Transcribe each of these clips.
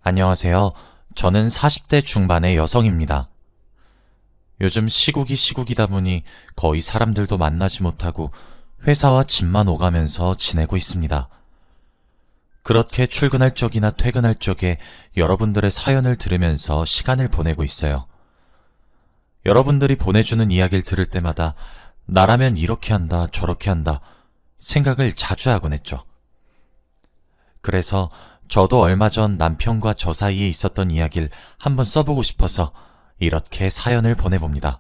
안녕하세요. 저는 40대 중반의 여성입니다. 요즘 시국이 시국이다 보니 거의 사람들도 만나지 못하고 회사와 집만 오가면서 지내고 있습니다. 그렇게 출근할 적이나 퇴근할 적에 여러분들의 사연을 들으면서 시간을 보내고 있어요. 여러분들이 보내주는 이야기를 들을 때마다 나라면 이렇게 한다, 저렇게 한다 생각을 자주 하곤 했죠. 그래서 저도 얼마 전 남편과 저 사이에 있었던 이야기를 한번 써보고 싶어서 이렇게 사연을 보내봅니다.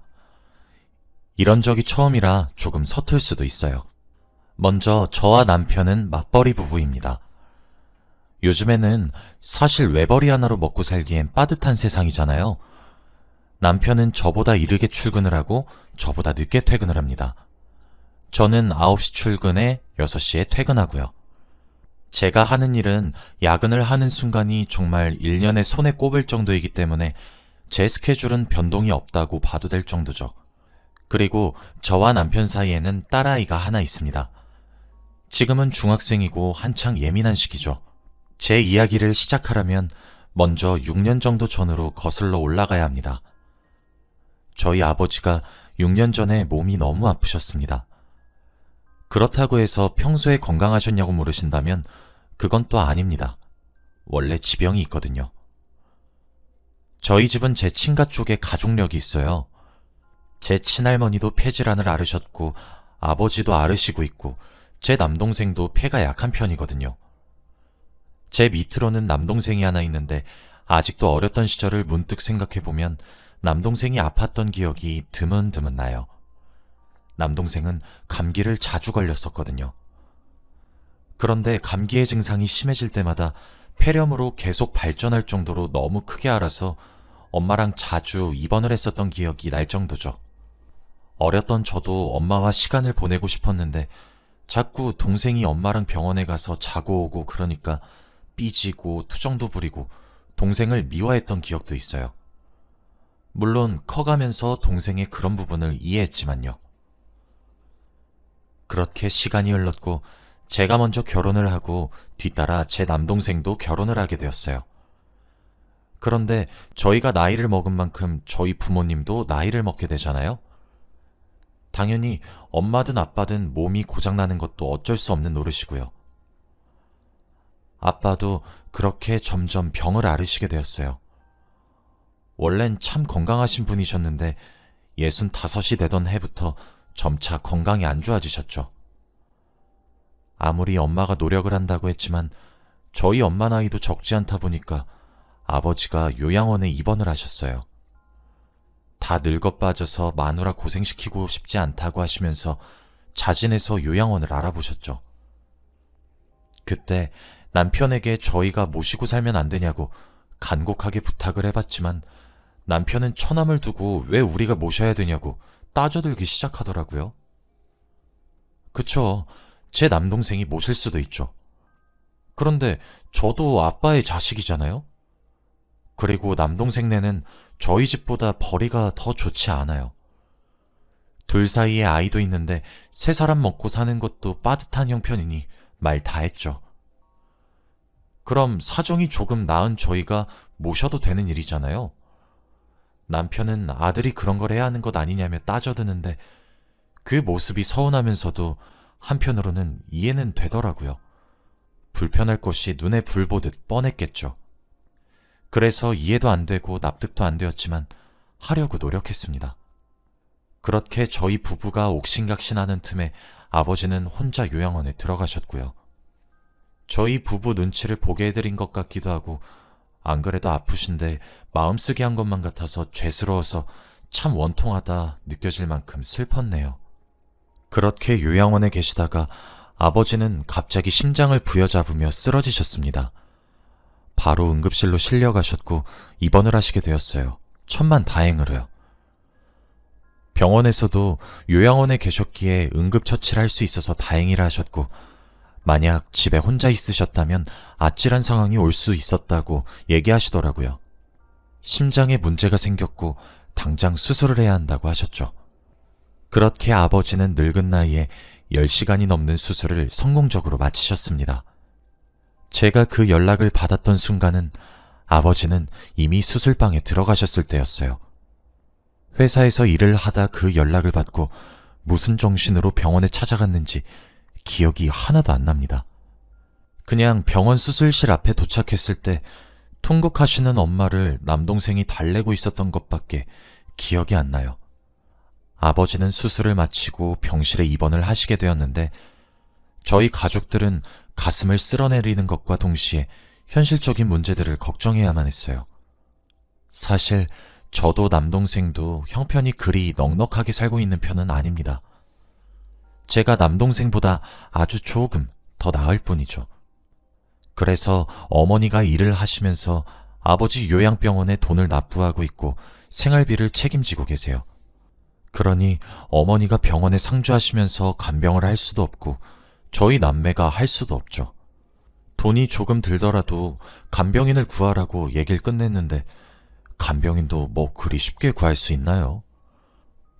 이런 적이 처음이라 조금 서툴 수도 있어요. 먼저 저와 남편은 맞벌이 부부입니다. 요즘에는 사실 외벌이 하나로 먹고 살기엔 빠듯한 세상이잖아요. 남편은 저보다 이르게 출근을 하고 저보다 늦게 퇴근을 합니다. 저는 9시 출근에 6시에 퇴근하고요. 제가 하는 일은 야근을 하는 순간이 정말 1년에 손에 꼽을 정도이기 때문에 제 스케줄은 변동이 없다고 봐도 될 정도죠. 그리고 저와 남편 사이에는 딸아이가 하나 있습니다. 지금은 중학생이고 한창 예민한 시기죠. 제 이야기를 시작하려면 먼저 6년 정도 전으로 거슬러 올라가야 합니다. 저희 아버지가 6년 전에 몸이 너무 아프셨습니다. 그렇다고 해서 평소에 건강하셨냐고 물으신다면 그건 또 아닙니다. 원래 지병이 있거든요. 저희 집은 제 친가 쪽에 가족력이 있어요. 제 친할머니도 폐질환을 앓으셨고 아버지도 앓으시고 있고 제 남동생도 폐가 약한 편이거든요. 제 밑으로는 남동생이 하나 있는데 아직도 어렸던 시절을 문득 생각해보면 남동생이 아팠던 기억이 드문드문 나요. 남동생은 감기를 자주 걸렸었거든요. 그런데 감기의 증상이 심해질 때마다 폐렴으로 계속 발전할 정도로 너무 크게 앓아서 엄마랑 자주 입원을 했었던 기억이 날 정도죠. 어렸던 저도 엄마와 시간을 보내고 싶었는데 자꾸 동생이 엄마랑 병원에 가서 자고 오고 그러니까 삐지고 투정도 부리고 동생을 미워했던 기억도 있어요. 물론 커가면서 동생의 그런 부분을 이해했지만요. 그렇게 시간이 흘렀고 제가 먼저 결혼을 하고 뒤따라 제 남동생도 결혼을 하게 되었어요. 그런데 저희가 나이를 먹은 만큼 저희 부모님도 나이를 먹게 되잖아요. 당연히 엄마든 아빠든 몸이 고장나는 것도 어쩔 수 없는 노릇이고요. 아빠도 그렇게 점점 병을 앓으시게 되었어요. 원래는 참 건강하신 분이셨는데 65이 되던 해부터 점차 건강이 안 좋아지셨죠. 아무리 엄마가 노력을 한다고 했지만 저희 엄마 나이도 적지 않다 보니까 아버지가 요양원에 입원을 하셨어요. 다 늙어 빠져서 마누라 고생시키고 싶지 않다고 하시면서 자진해서 요양원을 알아보셨죠. 그때 남편에게 저희가 모시고 살면 안 되냐고 간곡하게 부탁을 해봤지만 남편은 처남을 두고 왜 우리가 모셔야 되냐고 따져들기 시작하더라고요. 그쵸. 제 남동생이 모실 수도 있죠. 그런데 저도 아빠의 자식이잖아요? 그리고 남동생네는 저희 집보다 벌이가 더 좋지 않아요. 둘 사이에 아이도 있는데 세 사람 먹고 사는 것도 빠듯한 형편이니 말 다 했죠. 그럼 사정이 조금 나은 저희가 모셔도 되는 일이잖아요. 남편은 아들이 그런 걸 해야 하는 것 아니냐며 따져드는데 그 모습이 서운하면서도 한편으로는 이해는 되더라고요. 불편할 것이 눈에 불 보듯 뻔했겠죠. 그래서 이해도 안 되고 납득도 안 되었지만 하려고 노력했습니다. 그렇게 저희 부부가 옥신각신하는 틈에 아버지는 혼자 요양원에 들어가셨고요. 저희 부부 눈치를 보게 해드린 것 같기도 하고 안 그래도 아프신데 마음 쓰게 한 것만 같아서 죄스러워서 참 원통하다 느껴질 만큼 슬펐네요. 그렇게 요양원에 계시다가 아버지는 갑자기 심장을 부여잡으며 쓰러지셨습니다. 바로 응급실로 실려가셨고 입원을 하시게 되었어요. 천만다행으로요. 병원에서도 요양원에 계셨기에 응급처치를 할 수 있어서 다행이라 하셨고 만약 집에 혼자 있으셨다면 아찔한 상황이 올 수 있었다고 얘기하시더라고요. 심장에 문제가 생겼고 당장 수술을 해야 한다고 하셨죠. 그렇게 아버지는 늙은 나이에 10시간이 넘는 수술을 성공적으로 마치셨습니다. 제가 그 연락을 받았던 순간은 아버지는 이미 수술방에 들어가셨을 때였어요. 회사에서 일을 하다 그 연락을 받고 무슨 정신으로 병원에 찾아갔는지 기억이 하나도 안 납니다. 그냥 병원 수술실 앞에 도착했을 때 통곡하시는 엄마를 남동생이 달래고 있었던 것밖에 기억이 안 나요. 아버지는 수술을 마치고 병실에 입원을 하시게 되었는데 저희 가족들은 가슴을 쓸어내리는 것과 동시에 현실적인 문제들을 걱정해야만 했어요. 사실 저도 남동생도 형편이 그리 넉넉하게 살고 있는 편은 아닙니다. 제가 남동생보다 아주 조금 더 나을 뿐이죠. 그래서 어머니가 일을 하시면서 아버지 요양병원에 돈을 납부하고 있고 생활비를 책임지고 계세요. 그러니 어머니가 병원에 상주하시면서 간병을 할 수도 없고 저희 남매가 할 수도 없죠. 돈이 조금 들더라도 간병인을 구하라고 얘기를 끝냈는데 간병인도 뭐 그리 쉽게 구할 수 있나요?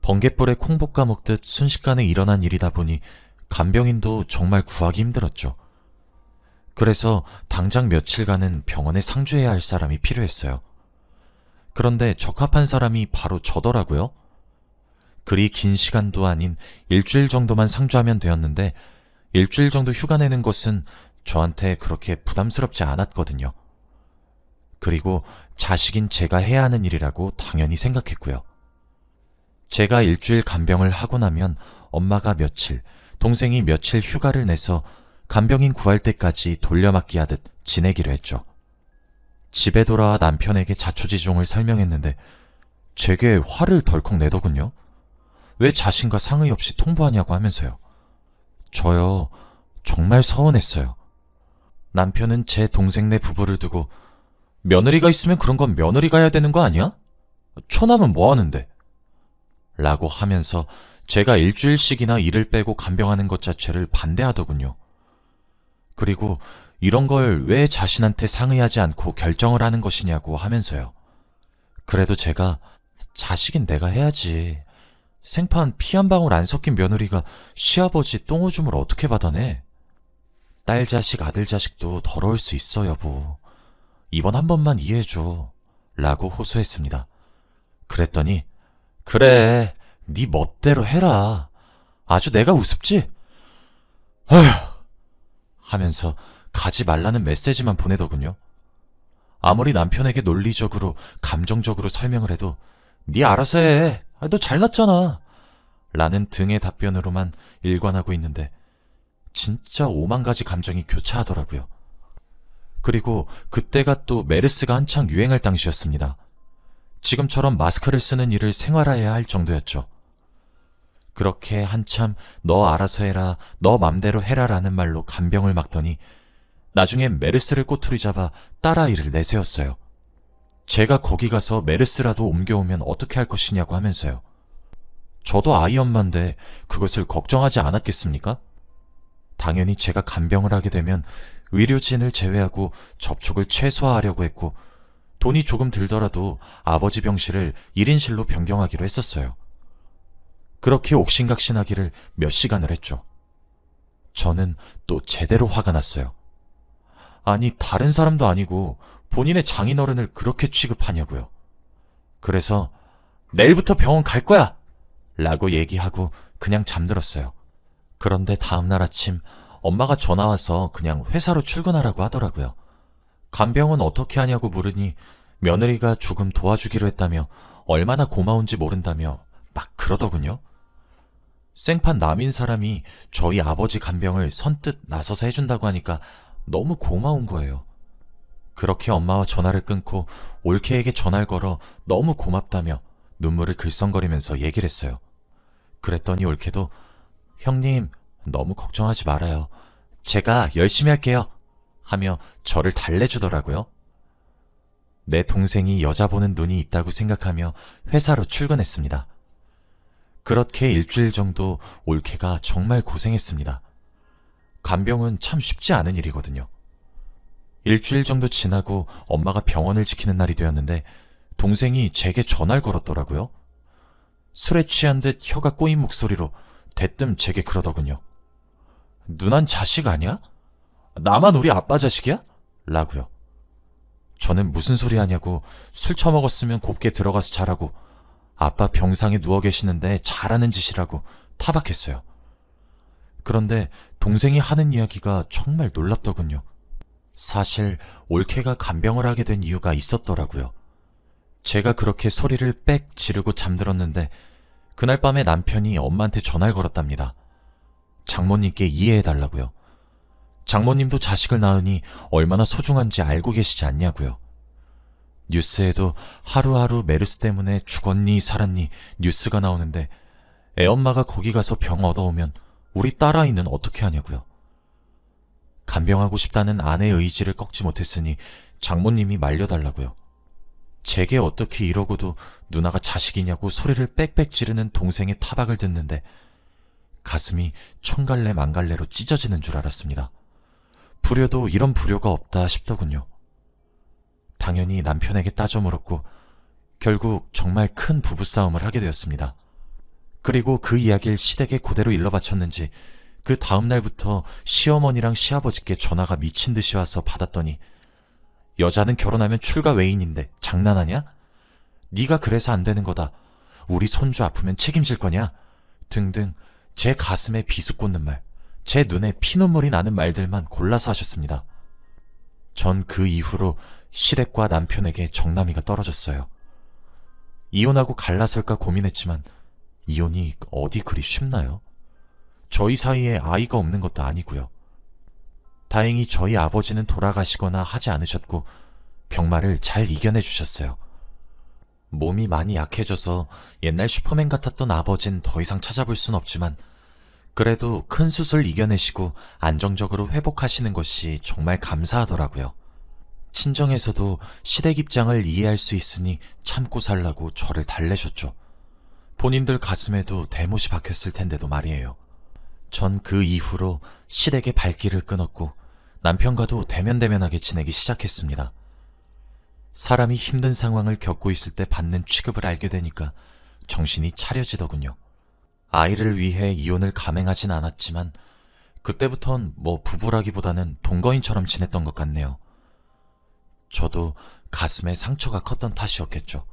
번갯불에 콩 볶아 먹듯 순식간에 일어난 일이다 보니 간병인도 정말 구하기 힘들었죠. 그래서 당장 며칠간은 병원에 상주해야 할 사람이 필요했어요. 그런데 적합한 사람이 바로 저더라고요. 그리 긴 시간도 아닌 일주일 정도만 상주하면 되었는데 일주일 정도 휴가 내는 것은 저한테 그렇게 부담스럽지 않았거든요. 그리고 자식인 제가 해야 하는 일이라고 당연히 생각했고요. 제가 일주일 간병을 하고 나면 엄마가 며칠, 동생이 며칠 휴가를 내서 간병인 구할 때까지 돌려막기 하듯 지내기로 했죠. 집에 돌아와 남편에게 자초지종을 설명했는데 제게 화를 덜컥 내더군요. 왜 자신과 상의 없이 통보하냐고 하면서요. 저요, 정말 서운했어요. 남편은 제 동생네 부부를 두고 며느리가 있으면 그런 건 며느리가 해야 되는 거 아니야? 처남은 뭐 하는데? 라고 하면서 제가 일주일씩이나 일을 빼고 간병하는 것 자체를 반대하더군요. 그리고 이런 걸 왜 자신한테 상의하지 않고 결정을 하는 것이냐고 하면서요. 그래도 제가 자식인 내가 해야지. 생판 피 한 방울 안 섞인 며느리가 시아버지 똥오줌을 어떻게 받아내? 딸 자식, 아들 자식도 더러울 수 있어, 여보. 이번 한 번만 이해해줘. 라고 호소했습니다. 그랬더니 그래, 네 멋대로 해라. 아주 내가 우습지? 아휴, 하면서 가지 말라는 메시지만 보내더군요. 아무리 남편에게 논리적으로, 감정적으로 설명을 해도 네 알아서 해. 너 잘났잖아. 라는 등의 답변으로만 일관하고 있는데 진짜 오만 가지 감정이 교차하더라고요. 그리고 그때가 또 메르스가 한창 유행할 당시였습니다. 지금처럼 마스크를 쓰는 일을 생활화해야 할 정도였죠. 그렇게 한참 너 알아서 해라, 너 맘대로 해라 라는 말로 간병을 막더니 나중엔 메르스를 꼬투리 잡아 딸아이를 내세웠어요. 제가 거기 가서 메르스라도 옮겨오면 어떻게 할 것이냐고 하면서요. 저도 아이 엄마인데 그것을 걱정하지 않았겠습니까? 당연히 제가 간병을 하게 되면 의료진을 제외하고 접촉을 최소화하려고 했고 돈이 조금 들더라도 아버지 병실을 1인실로 변경하기로 했었어요. 그렇게 옥신각신하기를 몇 시간을 했죠. 저는 또 제대로 화가 났어요. 아니, 다른 사람도 아니고 본인의 장인어른을 그렇게 취급하냐고요. 그래서 내일부터 병원 갈 거야! 라고 얘기하고 그냥 잠들었어요. 그런데 다음날 아침 엄마가 전화와서 그냥 회사로 출근하라고 하더라고요. 간병은 어떻게 하냐고 물으니 며느리가 조금 도와주기로 했다며 얼마나 고마운지 모른다며 막 그러더군요. 생판 남인 사람이 저희 아버지 간병을 선뜻 나서서 해준다고 하니까 너무 고마운 거예요. 그렇게 엄마와 전화를 끊고 올케에게 전화를 걸어 너무 고맙다며 눈물을 글썽거리면서 얘기를 했어요. 그랬더니 올케도 형님, 너무 걱정하지 말아요. 제가 열심히 할게요. 하며 저를 달래주더라고요. 내 동생이 여자 보는 눈이 있다고 생각하며 회사로 출근했습니다. 그렇게 일주일 정도 올케가 정말 고생했습니다. 간병은 참 쉽지 않은 일이거든요. 일주일 정도 지나고 엄마가 병원을 지키는 날이 되었는데 동생이 제게 전화를 걸었더라고요. 술에 취한 듯 혀가 꼬인 목소리로 대뜸 제게 그러더군요. 누난 자식 아니야? 나만 우리 아빠 자식이야? 라고요. 저는 무슨 소리 하냐고, 술 처먹었으면 곱게 들어가서 자라고, 아빠 병상에 누워 계시는데 잘하는 짓이라고 타박했어요. 그런데 동생이 하는 이야기가 정말 놀랍더군요. 사실 올케가 간병을 하게 된 이유가 있었더라고요. 제가 그렇게 소리를 빽 지르고 잠들었는데 그날 밤에 남편이 엄마한테 전화를 걸었답니다. 장모님께 이해해달라고요. 장모님도 자식을 낳으니 얼마나 소중한지 알고 계시지 않냐고요. 뉴스에도 하루하루 메르스 때문에 죽었니 살았니 뉴스가 나오는데 애엄마가 거기 가서 병 얻어오면 우리 딸아이는 어떻게 하냐고요. 간병하고 싶다는 아내의 의지를 꺾지 못했으니 장모님이 말려달라고요. 제게 어떻게 이러고도 누나가 자식이냐고 소리를 빽빽 지르는 동생의 타박을 듣는데 가슴이 총갈래 망갈래로 찢어지는 줄 알았습니다. 불효도 이런 불효가 없다 싶더군요. 당연히 남편에게 따져 물었고 결국 정말 큰 부부싸움을 하게 되었습니다. 그리고 그 이야기를 시댁에 그대로 일러 바쳤는지 그 다음 날부터 시어머니랑 시아버지께 전화가 미친 듯이 와서 받았더니 여자는 결혼하면 출가 외인인데 장난하냐? 네가 그래서 안 되는 거다. 우리 손주 아프면 책임질 거냐? 등등 제 가슴에 비수 꽂는 말, 제 눈에 피눈물이 나는 말들만 골라서 하셨습니다. 전 그 이후로 시댁과 남편에게 정남이가 떨어졌어요. 이혼하고 갈라설까 고민했지만 이혼이 어디 그리 쉽나요? 저희 사이에 아이가 없는 것도 아니고요. 다행히 저희 아버지는 돌아가시거나 하지 않으셨고 병마를 잘 이겨내 주셨어요. 몸이 많이 약해져서 옛날 슈퍼맨 같았던 아버진 더 이상 찾아볼 순 없지만 그래도 큰 수술 이겨내시고 안정적으로 회복하시는 것이 정말 감사하더라고요. 친정에서도 시댁 입장을 이해할 수 있으니 참고 살라고 저를 달래셨죠. 본인들 가슴에도 대못이 박혔을 텐데도 말이에요. 전 그 이후로 시댁의 발길을 끊었고 남편과도 대면대면하게 지내기 시작했습니다. 사람이 힘든 상황을 겪고 있을 때 받는 취급을 알게 되니까 정신이 차려지더군요. 아이를 위해 이혼을 감행하진 않았지만 그때부턴 뭐 부부라기보다는 동거인처럼 지냈던 것 같네요. 저도 가슴에 상처가 컸던 탓이었겠죠.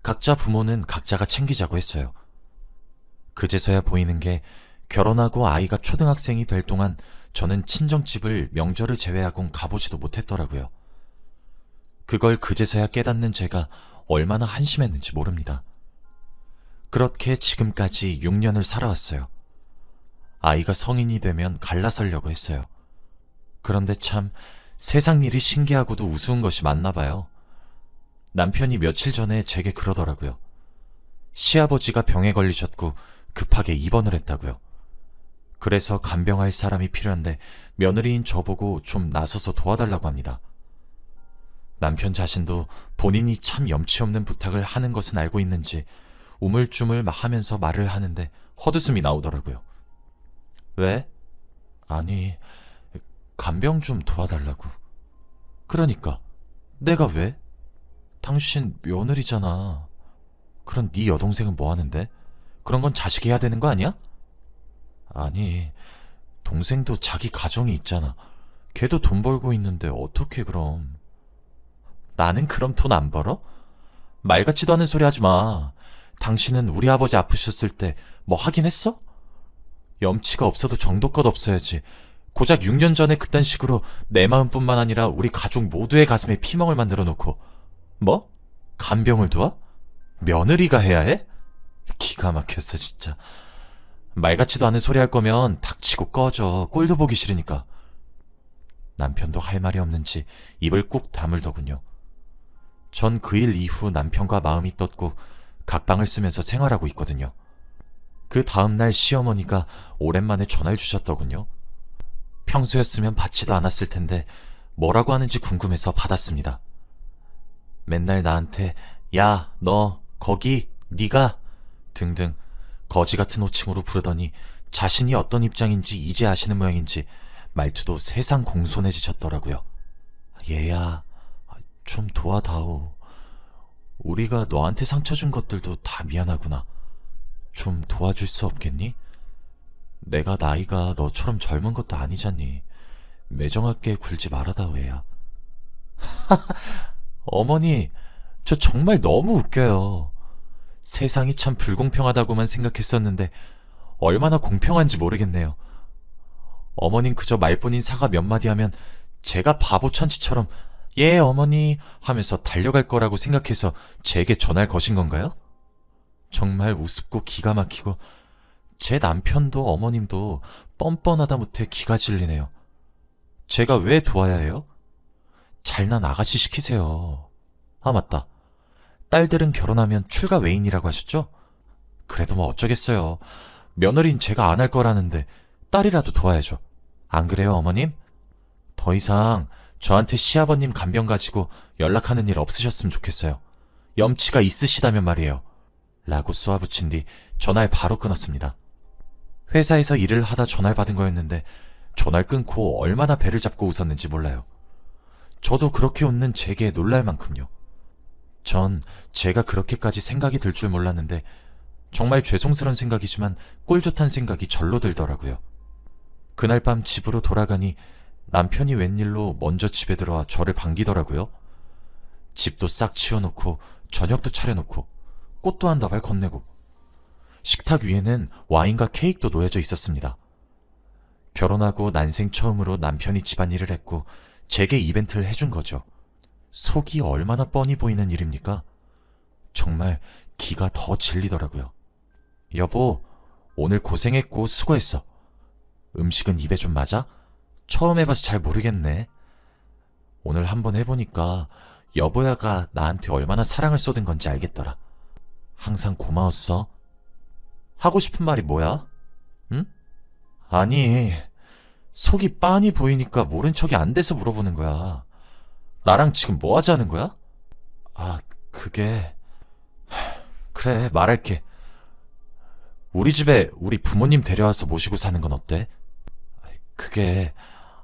각자 부모는 각자가 챙기자고 했어요. 그제서야 보이는 게 결혼하고 아이가 초등학생이 될 동안 저는 친정집을 명절을 제외하곤 가보지도 못했더라고요. 그걸 그제서야 깨닫는 제가 얼마나 한심했는지 모릅니다. 그렇게 지금까지 6년을 살아왔어요. 아이가 성인이 되면 갈라서려고 했어요. 그런데 참 세상 일이 신기하고도 우스운 것이 많나 봐요. 남편이 며칠 전에 제게 그러더라고요. 시아버지가 병에 걸리셨고 급하게 입원을 했다고요. 그래서 간병할 사람이 필요한데 며느리인 저보고 좀 나서서 도와달라고 합니다. 남편 자신도 본인이 참 염치 없는 부탁을 하는 것은 알고 있는지 우물쭈물 하면서 말을 하는데 헛웃음이 나오더라고요. 왜? 아니, 간병 좀 도와달라고. 그러니까 내가 왜? 당신 며느리잖아. 그럼 네 여동생은 뭐 하는데? 그런 건 자식이 해야 되는 거 아니야? 아니, 동생도 자기 가정이 있잖아. 걔도 돈 벌고 있는데 어떻게 그럼. 나는 그럼 돈 안 벌어? 말 같지도 않은 소리 하지 마. 당신은 우리 아버지 아프셨을 때 뭐 하긴 했어? 염치가 없어도 정도껏 없어야지. 고작 6년 전에 그딴 식으로 내 마음뿐만 아니라 우리 가족 모두의 가슴에 피멍을 만들어 놓고 뭐? 간병을 도와? 며느리가 해야 해? 기가 막혔어 진짜. 말 같지도 않은 소리 할 거면 닥치고 꺼져. 꼴도 보기 싫으니까. 남편도 할 말이 없는지 입을 꾹 다물더군요. 전 그 일 이후 남편과 마음이 떴고 각방을 쓰면서 생활하고 있거든요. 그 다음날 시어머니가 오랜만에 전화를 주셨더군요. 평소였으면 받지도 않았을 텐데 뭐라고 하는지 궁금해서 받았습니다. 맨날 나한테 야, 너 거기 네가 등등 거지 같은 호칭으로 부르더니 자신이 어떤 입장인지 이제 아시는 모양인지 말투도 세상 공손해지셨더라고요. 얘야, 좀 도와다오. 우리가 너한테 상처 준 것들도 다 미안하구나. 좀 도와줄 수 없겠니? 내가 나이가 너처럼 젊은 것도 아니잖니. 매정하게 굴지 말아다오 얘야. 어머니, 저 정말 너무 웃겨요. 세상이 참 불공평하다고만 생각했었는데 얼마나 공평한지 모르겠네요. 어머닌 그저 말뿐인 사과 몇 마디 하면 제가 바보 천치처럼 예, 어머니 하면서 달려갈 거라고 생각해서 제게 전화를 거신 건가요? 정말 우습고 기가 막히고 제 남편도 어머님도 뻔뻔하다 못해 기가 질리네요. 제가 왜 도와야 해요? 잘난 아가씨 시키세요. 아, 맞다. 딸들은 결혼하면 출가 외인이라고 하셨죠? 그래도 뭐 어쩌겠어요. 며느리는 제가 안 할 거라는데 딸이라도 도와야죠. 안 그래요, 어머님? 더 이상 저한테 시아버님 간병 가지고 연락하는 일 없으셨으면 좋겠어요. 염치가 있으시다면 말이에요. 라고 쏘아붙인 뒤 전화를 바로 끊었습니다. 회사에서 일을 하다 전화를 받은 거였는데 전화를 끊고 얼마나 배를 잡고 웃었는지 몰라요. 저도 그렇게 웃는 제게 놀랄 만큼요. 전 제가 그렇게까지 생각이 들 줄 몰랐는데 정말 죄송스런 생각이지만 꼴좋단 생각이 절로 들더라고요. 그날 밤 집으로 돌아가니 남편이 웬일로 먼저 집에 들어와 저를 반기더라고요. 집도 싹 치워놓고 저녁도 차려놓고 꽃도 한 다발 건네고 식탁 위에는 와인과 케이크도 놓여져 있었습니다. 결혼하고 난생 처음으로 남편이 집안일을 했고 제게 이벤트를 해준 거죠. 속이 얼마나 뻔히 보이는 일입니까? 정말 기가 더 질리더라고요. 여보, 오늘 고생했고 수고했어. 음식은 입에 좀 맞아? 처음 해봐서 잘 모르겠네. 오늘 한번 해보니까 여보야가 나한테 얼마나 사랑을 쏟은 건지 알겠더라. 항상 고마웠어. 하고 싶은 말이 뭐야? 응? 아니, 속이 빤히 보이니까 모른 척이 안 돼서 물어보는 거야. 나랑 지금 뭐 하자는 거야? 아, 그게... 그래, 말할게. 우리 집에 우리 부모님 데려와서 모시고 사는 건 어때? 그게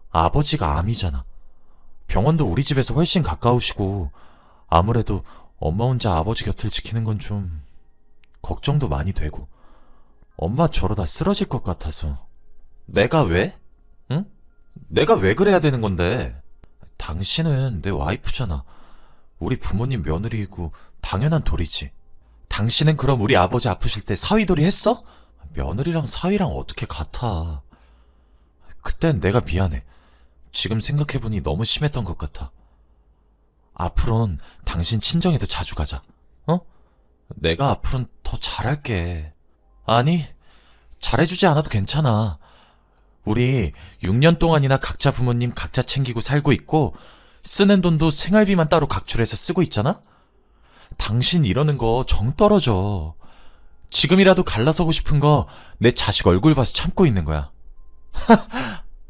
아버지가 암이잖아. 병원도 우리 집에서 훨씬 가까우시고 아무래도 엄마 혼자 아버지 곁을 지키는 건 좀 걱정도 많이 되고 엄마 저러다 쓰러질 것 같아서. 내가 왜? 응? 내가 왜 그래야 되는 건데? 당신은 내 와이프잖아. 우리 부모님 며느리이고 당연한 도리지. 당신은 그럼 우리 아버지 아프실 때 사위돌이 했어? 며느리랑 사위랑 어떻게 같아. 그땐 내가 미안해. 지금 생각해보니 너무 심했던 것 같아. 앞으론 당신 친정에도 자주 가자. 어? 내가 앞으론 더 잘할게. 아니, 잘해주지 않아도 괜찮아. 우리 6년 동안이나 각자 부모님 각자 챙기고 살고 있고 쓰는 돈도 생활비만 따로 각출해서 쓰고 있잖아? 당신 이러는 거 정 떨어져. 지금이라도 갈라서고 싶은 거 내 자식 얼굴 봐서 참고 있는 거야.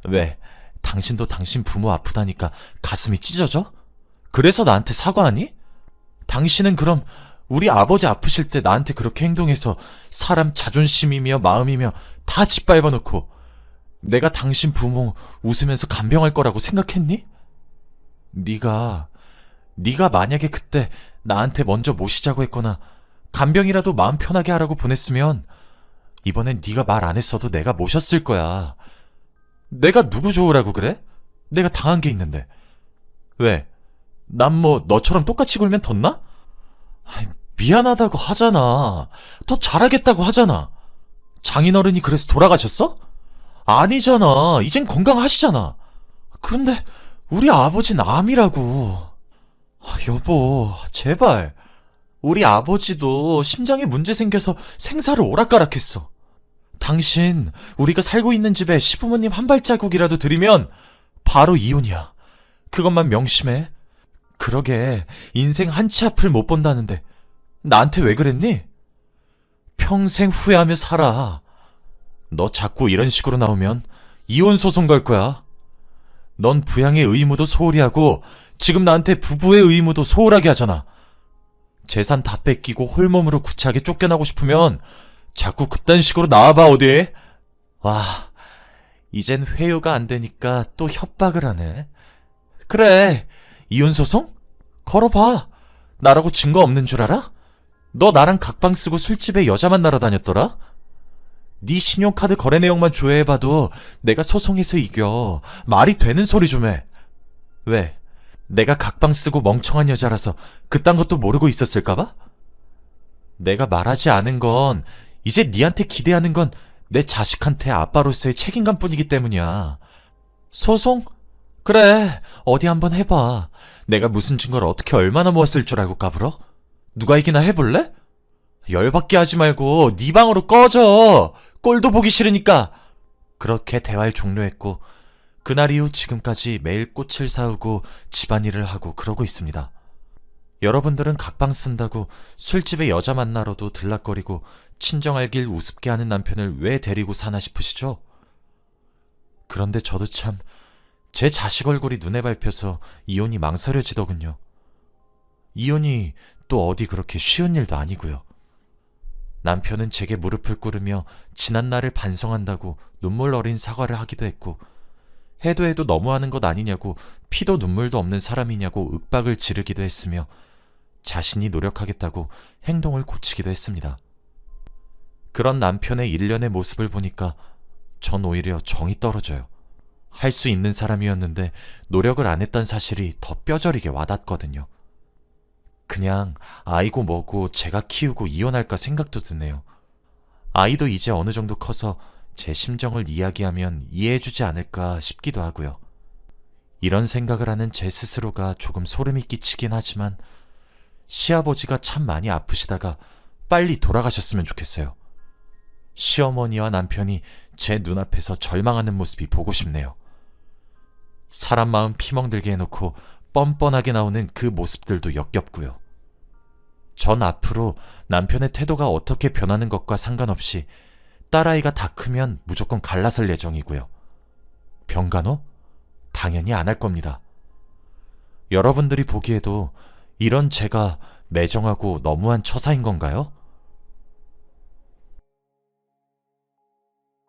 왜? 당신도 당신 부모 아프다니까 가슴이 찢어져? 그래서 나한테 사과하니? 당신은 그럼 우리 아버지 아프실 때 나한테 그렇게 행동해서 사람 자존심이며 마음이며 다 짓밟아놓고 내가 당신 부모 웃으면서 간병할 거라고 생각했니? 네가 만약에 그때 나한테 먼저 모시자고 했거나 간병이라도 마음 편하게 하라고 보냈으면 이번엔 네가 말 안 했어도 내가 모셨을 거야. 내가 누구 좋으라고 그래? 내가 당한 게 있는데. 왜? 난 뭐 너처럼 똑같이 굴면 덧나? 미안하다고 하잖아. 더 잘하겠다고 하잖아. 장인어른이 그래서 돌아가셨어? 아니잖아. 이젠 건강하시잖아. 그런데 우리 아버지는 암이라고. 여보, 제발. 우리 아버지도 심장에 문제 생겨서 생사를 오락가락했어. 당신, 우리가 살고 있는 집에 시부모님 한 발자국이라도 들이면 바로 이혼이야. 그것만 명심해. 그러게 인생 한치 앞을 못 본다는데 나한테 왜 그랬니? 평생 후회하며 살아. 너 자꾸 이런 식으로 나오면 이혼 소송 걸 거야. 넌 부양의 의무도 소홀히 하고 지금 나한테 부부의 의무도 소홀하게 하잖아. 재산 다 뺏기고 홀몸으로 구차하게 쫓겨나고 싶으면 자꾸 그딴 식으로 나와봐 어디? 와, 이젠 회유가 안 되니까 또 협박을 하네. 그래, 이혼 소송? 걸어봐. 나라고 증거 없는 줄 알아? 너 나랑 각방 쓰고 술집에 여자 만나러 다녔더라? 네 신용카드 거래 내용만 조회해봐도 내가 소송해서 이겨. 말이 되는 소리 좀 해. 왜? 내가 각방 쓰고 멍청한 여자라서 그딴 것도 모르고 있었을까봐? 내가 말하지 않은 건 이제 니한테 기대하는 건 내 자식한테 아빠로서의 책임감뿐이기 때문이야. 소송? 그래, 어디 한번 해봐. 내가 무슨 증거를 어떻게 얼마나 모았을 줄 알고 까불어? 누가 이기나 해볼래? 열받게 하지 말고 네 방으로 꺼져. 꼴도 보기 싫으니까. 그렇게 대화를 종료했고 그날 이후 지금까지 매일 꽃을 사오고 집안일을 하고 그러고 있습니다. 여러분들은 각방 쓴다고 술집에 여자 만나러도 들락거리고 친정알길 우습게 하는 남편을 왜 데리고 사나 싶으시죠? 그런데 저도 참 제 자식 얼굴이 눈에 밟혀서 이혼이 망설여지더군요. 이혼이 또 어디 그렇게 쉬운 일도 아니고요. 남편은 제게 무릎을 꿇으며 지난 날을 반성한다고 눈물 어린 사과를 하기도 했고 해도 너무하는 것 아니냐고 피도 눈물도 없는 사람이냐고 윽박을 지르기도 했으며 자신이 노력하겠다고 행동을 고치기도 했습니다. 그런 남편의 일련의 모습을 보니까 전 오히려 정이 떨어져요. 할 수 있는 사람이었는데 노력을 안 했단 사실이 더 뼈저리게 와닿거든요. 그냥 아이고 뭐고 제가 키우고 이혼할까 생각도 드네요. 아이도 이제 어느 정도 커서 제 심정을 이야기하면 이해해주지 않을까 싶기도 하고요. 이런 생각을 하는 제 스스로가 조금 소름이 끼치긴 하지만 시아버지가 참 많이 아프시다가 빨리 돌아가셨으면 좋겠어요. 시어머니와 남편이 제 눈앞에서 절망하는 모습이 보고 싶네요. 사람 마음 피멍들게 해놓고 뻔뻔하게 나오는 그 모습들도 역겹고요. 전 앞으로 남편의 태도가 어떻게 변하는 것과 상관없이 딸아이가 다 크면 무조건 갈라설 예정이고요. 병간호? 당연히 안 할 겁니다. 여러분들이 보기에도 이런 제가 매정하고 너무한 처사인 건가요?